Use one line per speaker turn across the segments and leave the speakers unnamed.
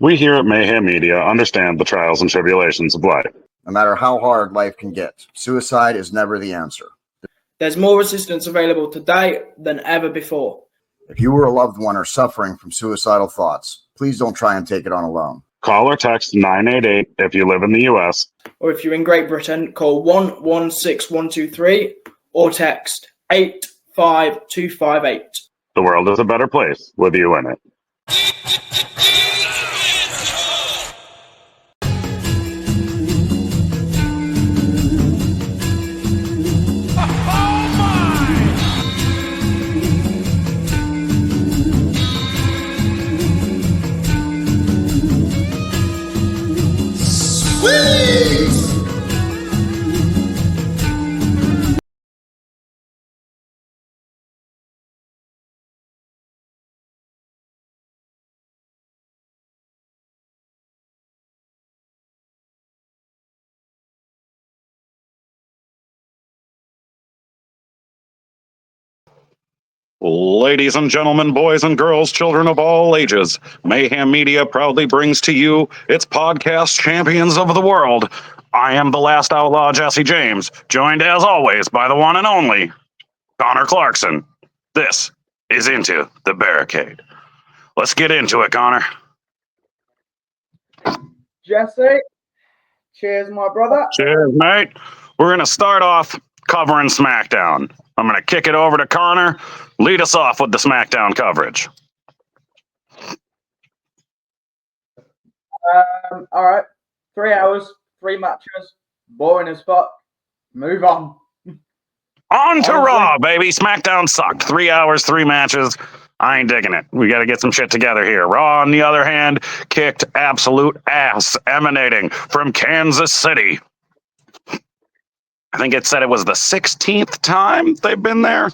We here at Mayhem Media understand the trials and tribulations of life.
No matter how hard life can get, suicide is never the answer.
There's more assistance available today than ever before.
If you or a loved one are suffering from suicidal thoughts, please don't try and take it on alone.
Call or text 988 if you live in the U.S.
Or if you're in Great Britain, call 116123 or text 85258.
The world is a better place with you in it. Ladies and gentlemen, boys and girls, children of all ages, Mayhem Media proudly brings to you its podcast champions of the world. I am the last outlaw, Jesse James, joined as always by the one and only Connor Clarkson. This is Into the Barricade. Let's get into it, Connor.
Jesse, cheers, my brother.
Cheers, mate. We're going to start off covering SmackDown. I'm going to kick it over to Connor. Lead us off with the SmackDown coverage.
All right. 3 hours, 3 matches. Boring as fuck. Move on.
On to Raw, baby. SmackDown sucked. 3 hours, 3 matches. I ain't digging it. We got to get some shit together here. Raw, on the other hand, kicked absolute ass, emanating from Kansas City. I think it said it was the 16th time they've been there.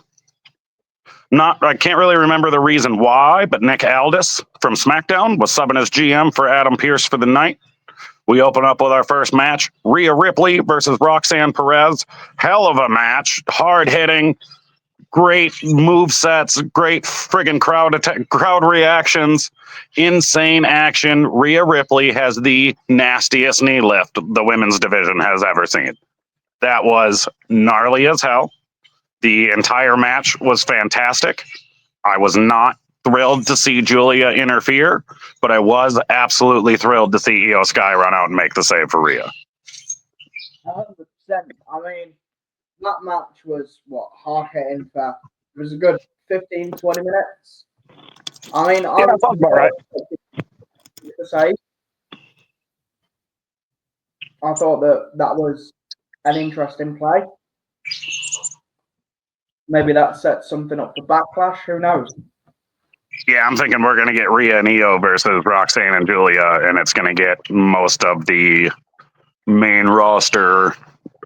I can't really remember the reason why, but Nick Aldis from SmackDown was subbing as GM for Adam Pearce for the night. We open up with our first match, Rhea Ripley versus Roxanne Perez. Hell of a match, hard-hitting, great move sets, great friggin' crowd reactions, insane action. Rhea Ripley has the nastiest knee lift the women's division has ever seen. That was gnarly as hell. The entire match was fantastic. I was not thrilled to see Julia interfere, but I was absolutely thrilled to see Io Sky run out and make the save for Rhea.
100%. I mean, that match was, hard hitting for, it was a good 15, 20 minutes. I mean,
Yeah, that sounds about right.
I thought that was an interesting play. Maybe that sets something up for Backlash. Who knows?
Yeah, I'm thinking we're going to get Rhea and Io versus Roxanne and Julia, and it's going to get most of the main roster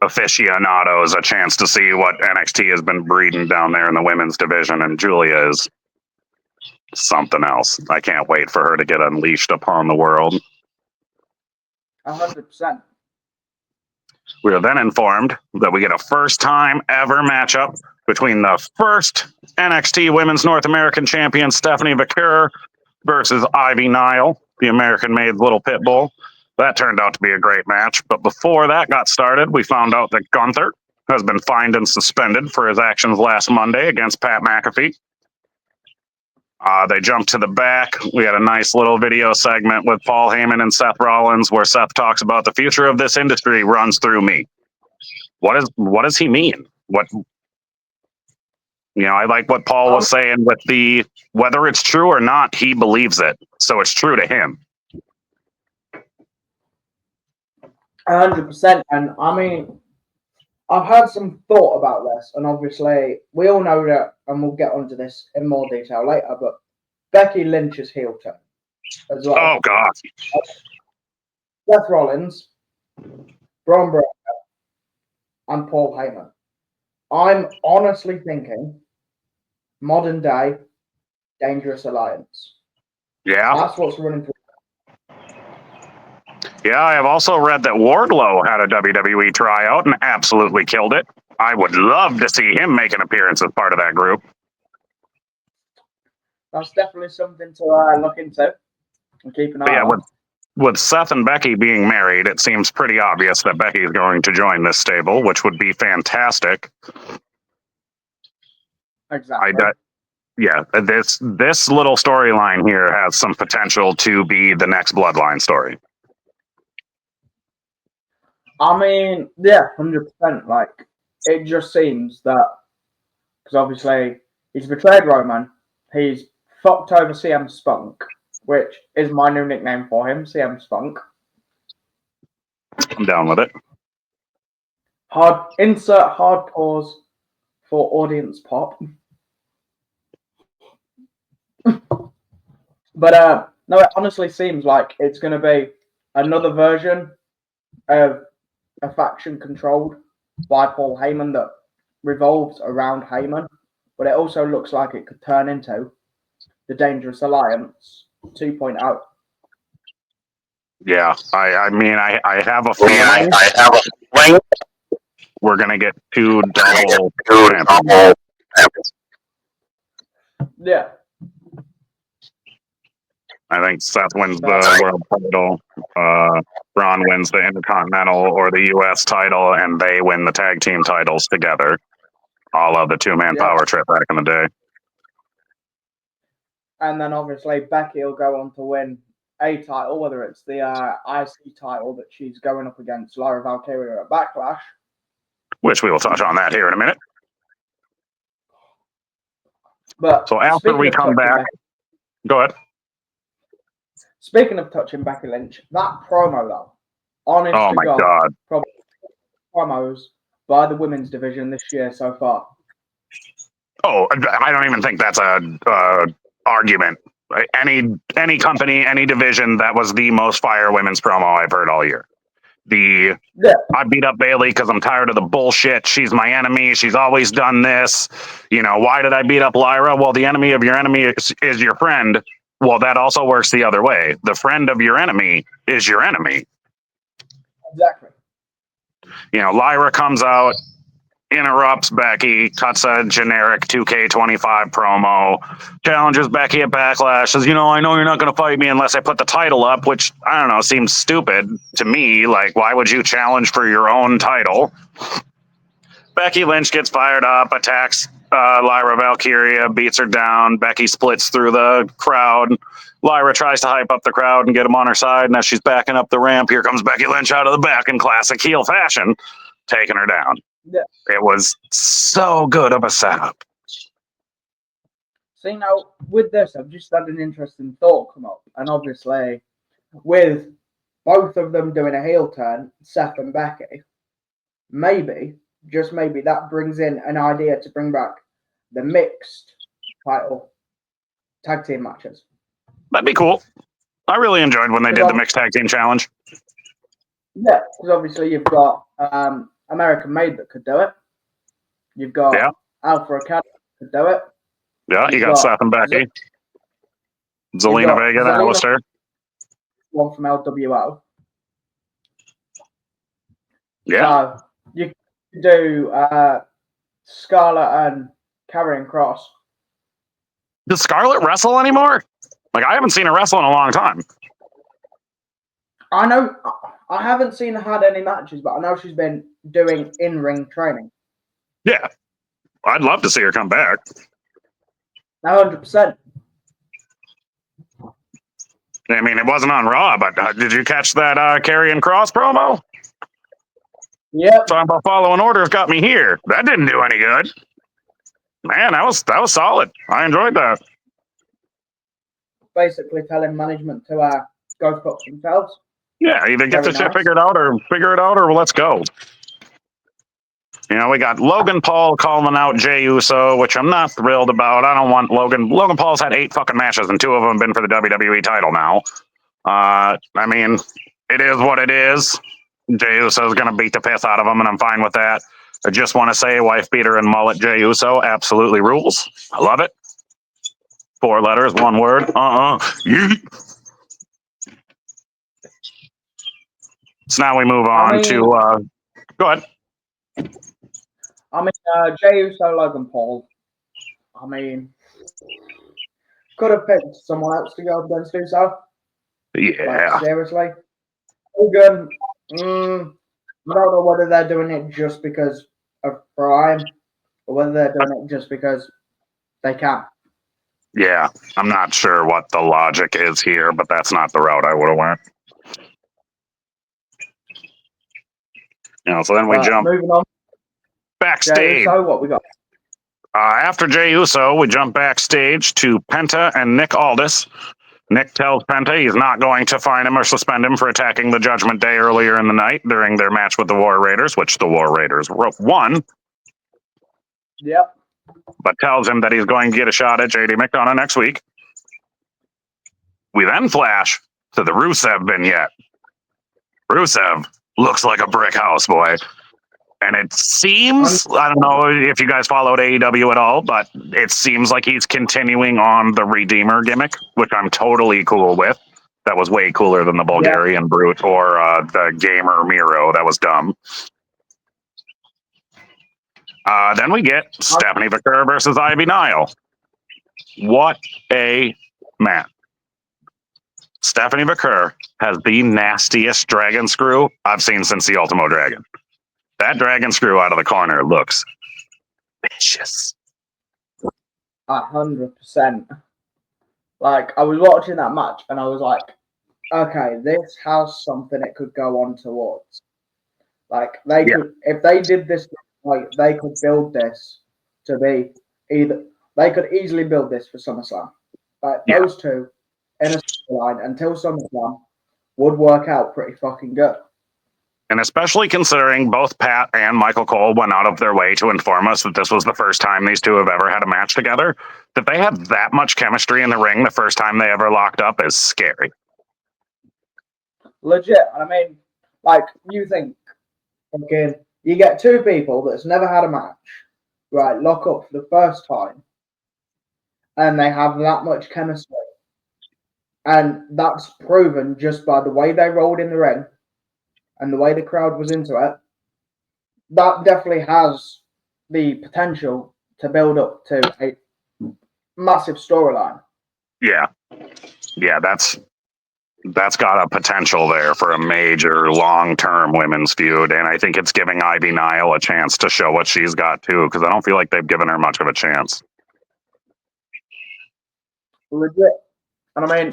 aficionados a chance to see what NXT has been breeding down there in the women's division, and Julia is something else. I can't wait for her to get unleashed upon the world.
100%.
We are then informed that we get a first-time ever matchup between the first NXT Women's North American Champion Stephanie McCure versus Ivy Nile, the American-made little pit bull. That turned out to be a great match. But before that got started, we found out that Gunther has been fined and suspended for his actions last Monday against Pat McAfee. They jumped to the back. We had a nice little video segment with Paul Heyman and Seth Rollins where Seth talks about the future of this industry runs through me. What does he mean? I like what Paul was saying with the whether it's true or not, he believes it. So it's true to him.
100%. And I mean, I've had some thought about this, and obviously we all know that, and we'll get onto this in more detail later, but Becky Lynch's heel turn as well.
Oh, God.
Seth Rollins, Braun Breaker, and Paul Heyman. I'm honestly thinking modern day Dangerous Alliance.
Yeah.
That's what's running through.
Yeah, I have also read that Wardlow had a WWE tryout and absolutely killed it. I would love to see him make an appearance as part of that group.
That's definitely something to look into. And keep an
But
eye
yeah,
on.
with Seth and Becky being married, it seems pretty obvious that Becky is going to join this stable, which would be fantastic.
Exactly.
Yeah, this little storyline here has some potential to be the next Bloodline story.
I mean, yeah, 100%. Like, it just seems that because obviously he's betrayed Roman, he's fucked over CM Spunk, which is my new nickname for him, CM Spunk.
I'm down with it.
Insert hard pause for audience pop. But no, it honestly seems like it's going to be another version of a faction controlled by Paul Heyman that revolves around Heyman, but it also looks like it could turn into the Dangerous Alliance 2.0.
Yeah, I mean, I have a feeling we're going to get two double champions.
Yeah.
I think Seth wins the world title, Braun wins the Intercontinental or the U.S. title, and they win the tag team titles together. All of the two-man power trip back in the day.
And then obviously Becky will go on to win a title, whether it's the IC title that she's going up against Lyra Valkyria at Backlash.
Which we will touch on that here in a minute.
But
so after we come back, go ahead.
Speaking of touching Becky Lynch, that promo though, honest
oh
to
my God,
probably promos by the women's division this year so far.
Oh, I don't even think that's a argument. Any company, any division, that was the most fire women's promo I've heard all year. I beat up Bayley because I'm tired of the bullshit. She's my enemy. She's always done this. You know, why did I beat up Lyra? Well, the enemy of your enemy is your friend. Well, that also works the other way. The friend of your enemy is your enemy.
Exactly.
You know, Lyra comes out, interrupts Becky, cuts a generic 2K25 promo, challenges Becky at Backlash, says, you know, I know you're not going to fight me unless I put the title up, which, I don't know, seems stupid to me. Like, why would you challenge for your own title? Becky Lynch gets fired up, attacks Lyra Valkyria, beats her down. Becky splits through the crowd. Lyra tries to hype up the crowd and get them on her side, and as she's backing up the ramp, here comes Becky Lynch out of the back in classic heel fashion, taking her down.
Yeah.
It was so good of a setup.
See, now, with this, I've just had an interesting thought come up. And obviously, with both of them doing a heel turn, Seth and Becky, maybe, just maybe, that brings in an idea to bring back the mixed title tag team matches.
That'd be cool. I really enjoyed when they did the mixed tag team challenge.
Yeah, because obviously you've got American Made that could do it. You've got Alpha Academy that could do it.
Yeah, you got Seth and Becky. Zelina Vega and Alistair.
One from LWO.
Yeah.
So you could do Scarlett and Karrion Kross.
Does Scarlett wrestle anymore? Like, I haven't seen her wrestle in a long time.
I know. I haven't seen her had any matches, but I know she's been doing in-ring training.
Yeah. I'd love to see her come back.
100%.
I mean, it wasn't on Raw, but did you catch that Karrion Kross promo?
Yep.
Talking about following orders got me here. That didn't do any good. Man, that was solid. I enjoyed that.
Basically telling management to go fuck themselves.
Yeah, either get the shit figured out or let's go. You know, we got Logan Paul calling out Jey Uso, which I'm not thrilled about. I don't want Logan. Logan Paul's had 8 fucking matches, and 2 of them have been for the WWE title now. I mean, it is what it is. Jey Uso's going to beat the piss out of him, and I'm fine with that. I just want to say wife beater and mullet Jey Uso absolutely rules. I love it. 4 letters, 1 word. Yeet. So now we move on to... go ahead.
I mean, Jey Uso, Logan Paul. I mean, could have picked someone else to go against Uso.
Yeah.
Like, seriously? Hogan, I don't know whether they're doing it just because of Prime or whether they're doing it just because they can.
Yeah. I'm not sure what the logic is here, but that's not the route I would have went. So then we jump
Moving on. Jey
backstage.
Uso, what we got?
After Jey Uso, we jump backstage to Penta and Nick Aldis. Nick tells Penta he's not going to fine him or suspend him for attacking the Judgment Day earlier in the night during their match with the War Raiders, which the War Raiders won.
Yep.
But tells him that he's going to get a shot at JD McDonough next week. We then flash to the Rusev vignette. Rusev looks like a brick house, boy. And it seems, I don't know if you guys followed AEW at all, but it seems like he's continuing on the Redeemer gimmick, which I'm totally cool with. That was way cooler than the Bulgarian Brute or the Gamer Miro. That was dumb. Then we get Stephanie Vaquer versus Ivy Nile. What a match. Stephanie Vaquer has the nastiest dragon screw I've seen since the Ultimo Dragon. That dragon screw out of the corner looks vicious.
100%. Like, I was watching that match and I was like, okay, this has something it could go on towards. Like, they could, if they did this, like, they could build this to be either, they could easily build this for SummerSlam. Like, those two in a line until SummerSlam would work out pretty fucking good.
And especially considering both Pat and Michael Cole went out of their way to inform us that this was the first time these two have ever had a match together, that they have that much chemistry in the ring the first time they ever locked up is scary.
Legit. I mean, like, you think, again, you get two people that's never had a match, right, lock up for the first time, and they have that much chemistry. And that's proven just by the way they rolled in the ring and the way the crowd was into it. That definitely has the potential to build up to a massive storyline.
Yeah, that's got a potential there for a major long-term women's feud, and I think it's giving Ivy Nile a chance to show what she's got too, because I don't feel like they've given her much of a chance.
Legit. And I mean,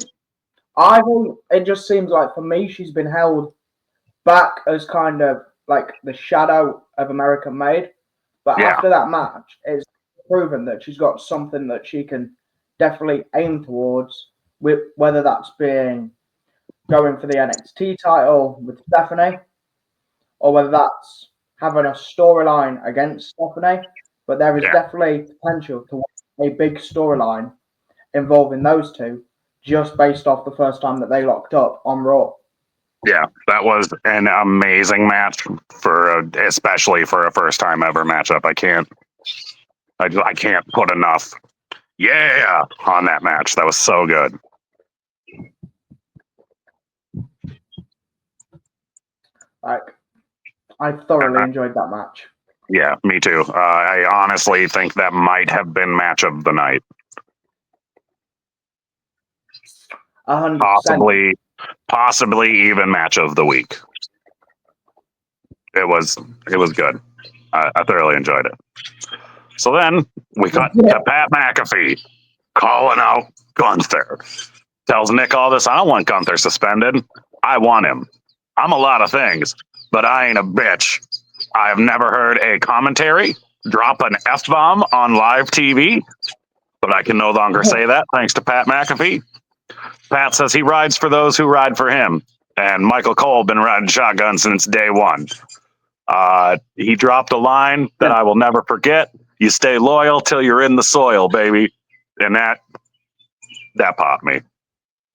I think it just seems like for me she's been held back as kind of like the shadow of American Made. But after that match, it's proven that she's got something that she can definitely aim towards, with whether that's being going for the NXT title with Stephanie, or whether that's having a storyline against Stephanie. But there is definitely potential to a big storyline involving those two, just based off the first time that they locked up on Raw.
Yeah, that was an amazing match especially for a first time ever matchup. I can't put enough on that match. That was so good.
Like, I thoroughly enjoyed that match.
Yeah, me too. I honestly think that might have been match of the night.
100%.
Possibly even match of the week. It was good. I thoroughly enjoyed it. So then we cut to Pat McAfee calling out Gunther. Tells Nick all this. I don't want Gunther suspended. I want him. I'm a lot of things, but I ain't a bitch. I have never heard a commentary drop an F-bomb on live TV, but I can no longer say that thanks to Pat McAfee. Pat says he rides for those who ride for him, and Michael Cole been riding shotgun since day one. He dropped a line that I will never forget. You stay loyal till you're in the soil, baby. And that popped me.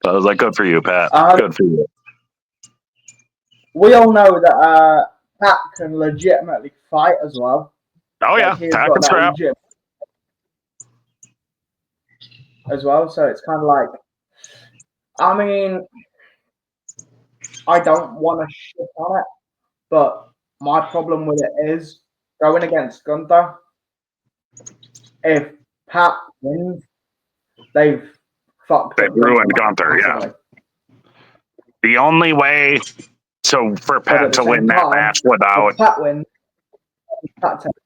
I was like, good for you, Pat. Good for you.
We all know that Pat can legitimately fight as well.
Oh, yeah. Pat can scrap.
As well. So it's kind of like, I mean, I don't want to shit on it, but my problem with it is going against Gunther. If Pat wins, they've fucked up.
They've ruined Gunther, yeah. The only way for
But at
Pat
the
to win
same
that
time,
match without
if Pat wins, Pat takes.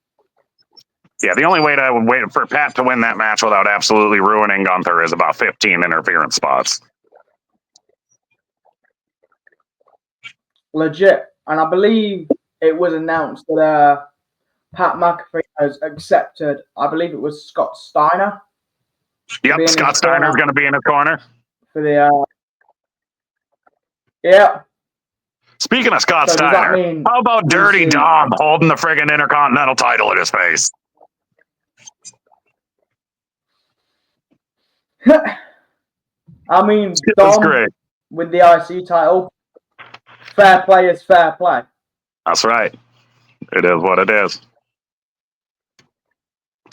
the only way to wait for Pat to win that match without absolutely ruining Gunther is about 15 interference spots.
Legit. And I believe it was announced that Pat McAfee has accepted, I believe it was Scott Steiner.
Yep, Scott Steiner's going to be in his corner.
For the, yeah.
Speaking of Scott
So does that
Steiner,
mean
how about Dirty Dom holding the friggin' Intercontinental title in his face?
I mean,
That's
Dom
great.
with the IC title, fair play is fair play.
That's right. It is what it is.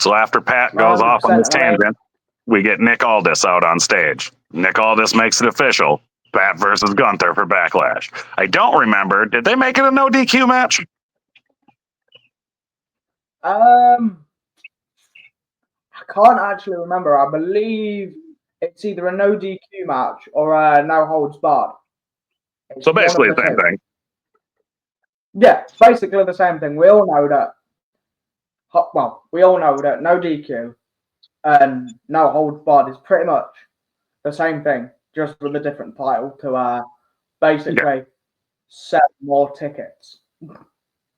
So after Pat goes off on this tangent, we get Nick Aldis out on stage. Nick Aldis makes it official. Pat versus Gunther for Backlash. I don't remember. Did they make it a no DQ match?
I can't actually remember. I believe it's either a no DQ match or a no holds barred.
So basically the same thing.
Yeah, basically the same thing. We all know that. Well, we all know that no DQ and no holds barred is pretty much the same thing, just with a different title to basically sell more tickets.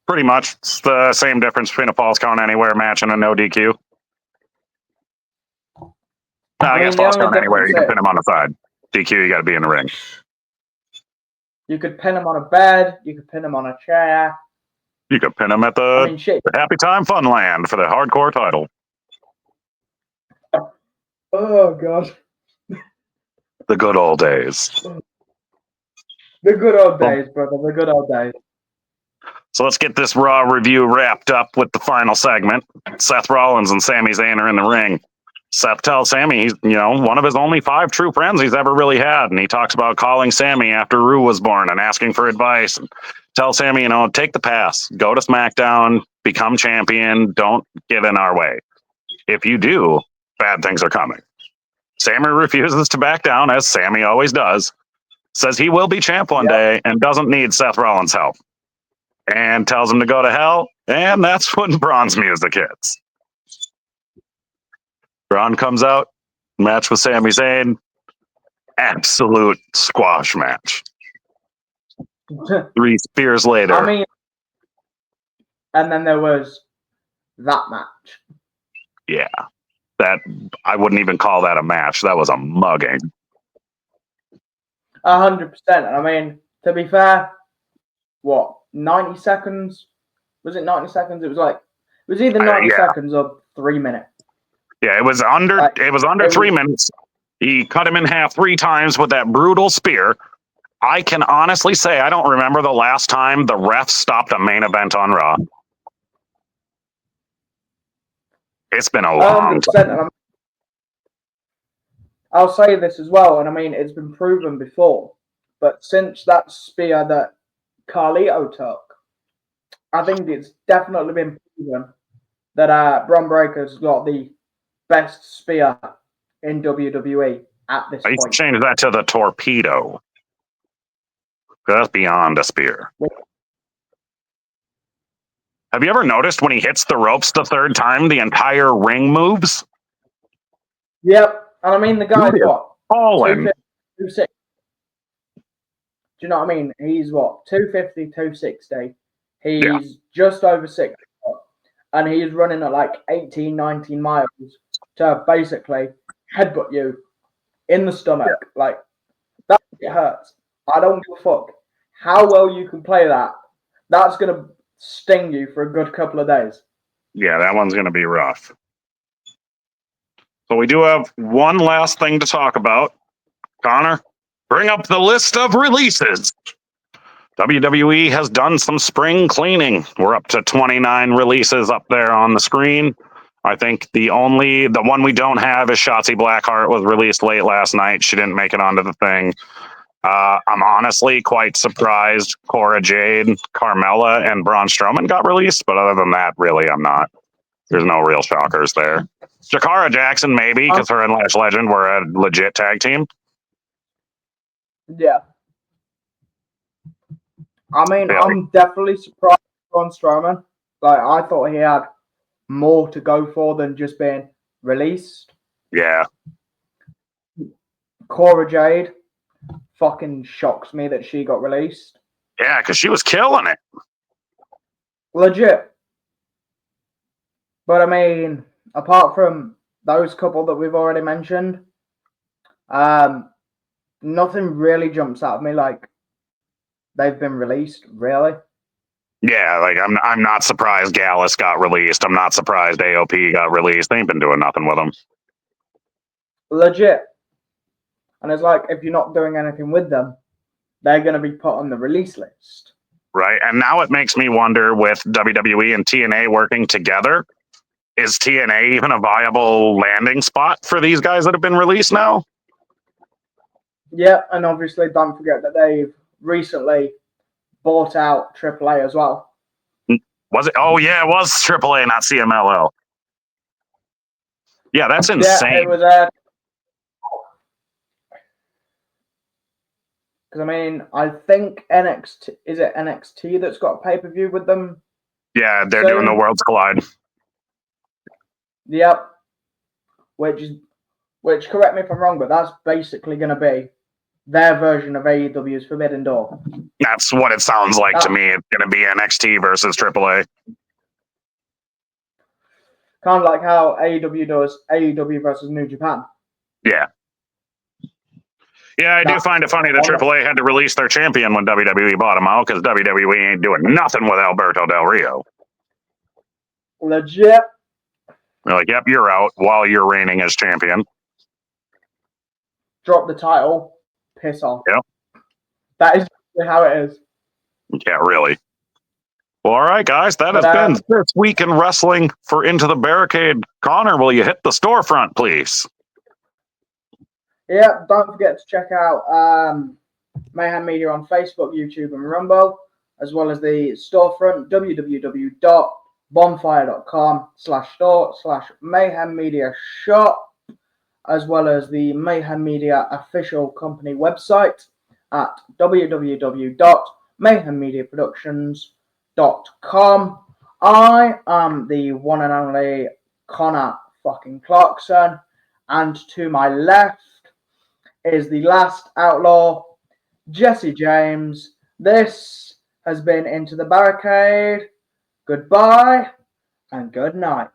Pretty much. It's the same difference between a false count anywhere match and a no DQ. I guess false count anywhere, you can pin him on the side. DQ, you got to be in the ring.
You could pin him on a bed. You could pin him on a chair.
You could pin him at the Happy Time Funland for the hardcore title.
Oh, God.
The good old days.
The good old days, brother. The good old days.
So let's get this Raw review wrapped up with the final segment. Seth Rollins and Sami Zayn are in the ring. Seth tells Sami he's, one of his only 5 true friends he's ever really had. And he talks about calling Sami after Rue was born and asking for advice. And tells Sami, take the pass. Go to SmackDown. Become champion. Don't get in our way. If you do, bad things are coming. Sami refuses to back down, as Sami always does. Says he will be champ one day and doesn't need Seth Rollins' help. And tells him to go to hell. And that's when Braun's music hits. Braun comes out, match with Sami Zayn, absolute squash match. 3 spears later.
I mean, and then there was that match.
Yeah, that I wouldn't even call that a match. That was a mugging.
100%. I mean, to be fair, 90 seconds? Was it 90 seconds? It was either 90 seconds or 3 minutes.
Yeah, it was under 3 minutes. He cut him in half 3 times with that brutal spear. I can honestly say I don't remember the last time the refs stopped a main event on Raw. It's been a long time.
I'll say this as well, and I mean, it's been proven before, but since that spear that Carlito took, I think it's definitely been proven that Bron Breakker's got the best spear in WWE at this point.
I used to change that to the torpedo. That's beyond a spear. Have you ever noticed when he hits the ropes the 3rd time, the entire ring moves?
Yep. And I mean, the guy's
all in.
250, 260. Do you know what I mean? He's 250, 260. He's just over 6 foot. And he's running at 18, 19 miles to basically headbutt you in the stomach. That hurts. I don't give a fuck how well you can play that. That's going to sting you for a good couple of days.
Yeah, that one's going to be rough. So we do have one last thing to talk about. Connor, bring up the list of releases. WWE has done some spring cleaning. We're up to 29 releases up there on the screen. I think the one we don't have is Shotzi Blackheart, was released late last night. She didn't make it onto the thing. I'm honestly quite surprised Cora Jade, Carmella, and Braun Strowman got released, but other than that, really, I'm not. There's no real shockers there. Jakara Jackson, maybe, because her and Lash Legend were a legit tag team.
Yeah. I mean,
Really?
I'm definitely surprised on Strowman. Like, I thought he had more to go for than just being released.
Yeah.
Cora Jade fucking shocks me that she got released.
Yeah, because she was killing it.
Legit. But I mean, apart from those couple that we've already mentioned, nothing really jumps out at me like they've been released, really.
Yeah, like I'm not surprised Gallus got released. I'm not surprised AOP got released. They ain't been doing nothing with them.
Legit. And it's like, if you're not doing anything with them, they're going to be put on the release list.
Right. And now it makes me wonder, with WWE and TNA working together, is TNA even a viable landing spot for these guys that have been released now?
Yeah, and obviously don't forget that they've recently bought out AAA as well.
Was it? Oh, yeah, it was AAA, not CMLL. Yeah, that's insane.
Yeah, it was because I mean, I think NXT that's got a pay-per-view with them?
Yeah, they're doing the Worlds Collide.
Yep. Which correct me if I'm wrong, but that's basically going to be their version of AEW's Forbidden Door.
That's what it sounds like to me. It's going to be NXT versus AAA.
Kind of like how AEW does AEW versus New Japan.
Yeah. Yeah, I do find it funny that AAA had to release their champion when WWE bought him out, because WWE ain't doing nothing with Alberto Del Rio.
Legit.
They're like, yep, you're out while you're reigning as champion.
Drop the title. Piss off.
Yep.
That is how it is.
Yeah, really. Well, all right, guys, that has been this week in wrestling for Into the Barricade. Connor, will you hit the storefront, please?
Yeah, don't forget to check out Mayhem Media on Facebook, YouTube, and Rumble, as well as the storefront, www.bonfire.com/store/Mayhem Media Shop, as well as the Mayhem Media official company website at www.mayhemmediaproductions.com. I am the one and only Connor fucking Clarkson, and to my left is the last outlaw, Jesse James. This has been Into the Barricade. Goodbye and good night.